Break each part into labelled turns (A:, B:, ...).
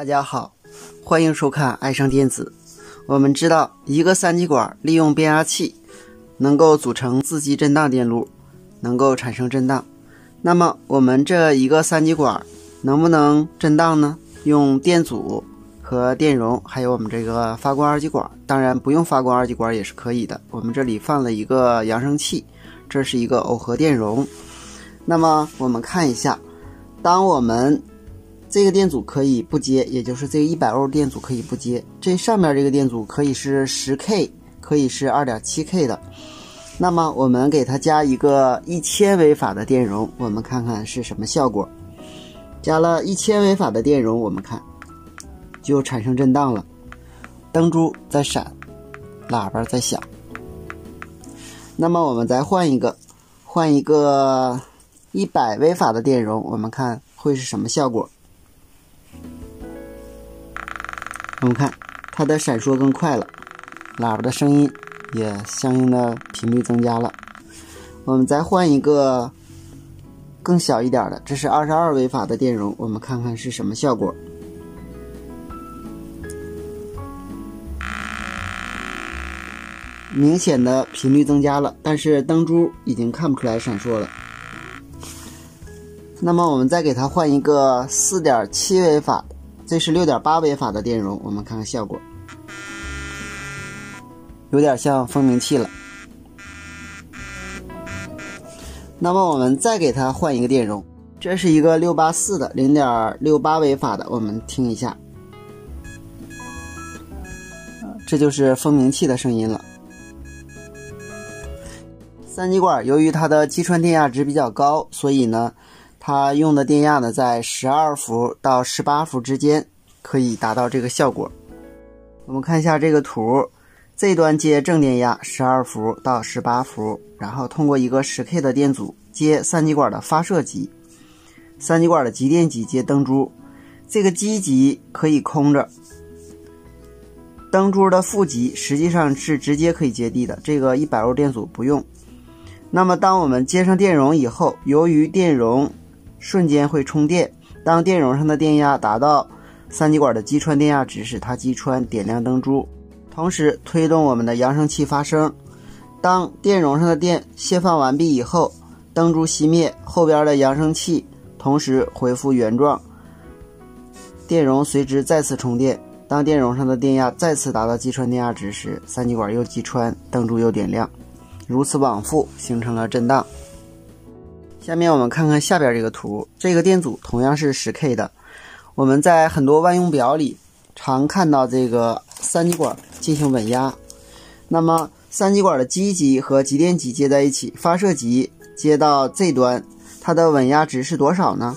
A: 大家好，欢迎收看爱上电子。我们知道，一个三极管利用变压器能够组成自极振荡电路，能够产生振荡。那么我们这一个三极管能不能振荡呢？用电阻和电容，还有我们这个发光二极管，当然不用发光二极管也是可以的。我们这里放了一个扬声器，这是一个耦合电容。那么我们看一下，当我们这个电阻可以不接，也就是这个100欧电阻可以不接，这上面这个电阻可以是 10K， 可以是 2.7K 的。那么我们给它加一个1000微法的电容，我们看看是什么效果。加了1000微法的电容，我们看就产生震荡了，灯珠在闪，喇叭在响。那么我们再换一个100微法的电容，我们看会是什么效果。我们看它的闪烁更快了，喇叭的声音也相应的频率增加了。我们再换一个更小一点的，这是22微法的电容，我们看看是什么效果。明显的频率增加了，但是灯珠已经看不出来闪烁了。那么我们再给它换一个 4.7 微法的，这是 6.8 微法的电容，我们看看效果。有点像蜂鸣器了。那么我们再给它换一个电容，这是一个684的 0.68 微法的，我们听一下。这就是蜂鸣器的声音了。三极管由于它的击穿电压值比较高，所以呢它用的电压呢在12伏到18伏之间，可以达到这个效果。我们看一下这个图，这端接正电压12伏到18伏，然后通过一个 10K 的电阻接三极管的发射极，三极管的极电极接灯珠，这个基极可以空着，灯珠的负极实际上是直接可以接地的，这个100欧电阻不用。那么当我们接上电容以后，由于电容瞬间会充电，当电容上的电压达到三极管的击穿电压值时，它击穿点亮灯珠，同时推动我们的扬声器发声。当电容上的电泄放完毕以后，灯珠熄灭，后边的扬声器同时恢复原状，电容随之再次充电。当电容上的电压再次达到击穿电压值时，三极管又击穿，灯珠又点亮，如此往复，形成了震荡。下面我们看看下边这个图，这个电阻同样是 10K 的。我们在很多万用表里常看到这个三极管进行稳压。那么三极管的基极和极电极接在一起，发射极接到这端，它的稳压值是多少呢？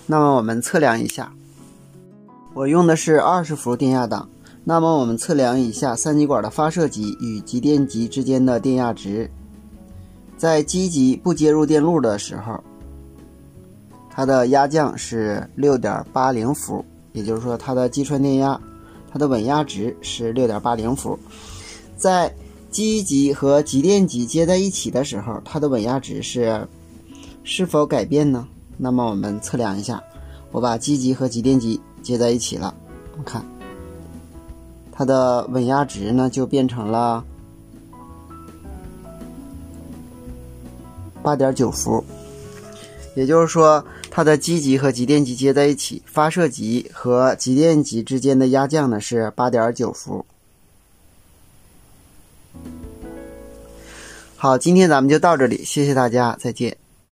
A: 那么我们测量一下。我用的是20伏电压档，那么我们测量一下三极管的发射极与极电极之间的电压值。在基极不接入电路的时候，它的压降是 6.80 伏，也就是说它的击穿电压，它的稳压值是 6.80 伏。在基极和极电极接在一起的时候，它的稳压值是否改变呢？那么我们测量一下，我把基极和极电极接在一起了，我们看它的稳压值呢就变成了 8.9 伏，也就是说它的基极和极电极接在一起，发射极和极电极之间的压降呢是 8.9 伏。好，今天咱们就到这里，谢谢大家，再见。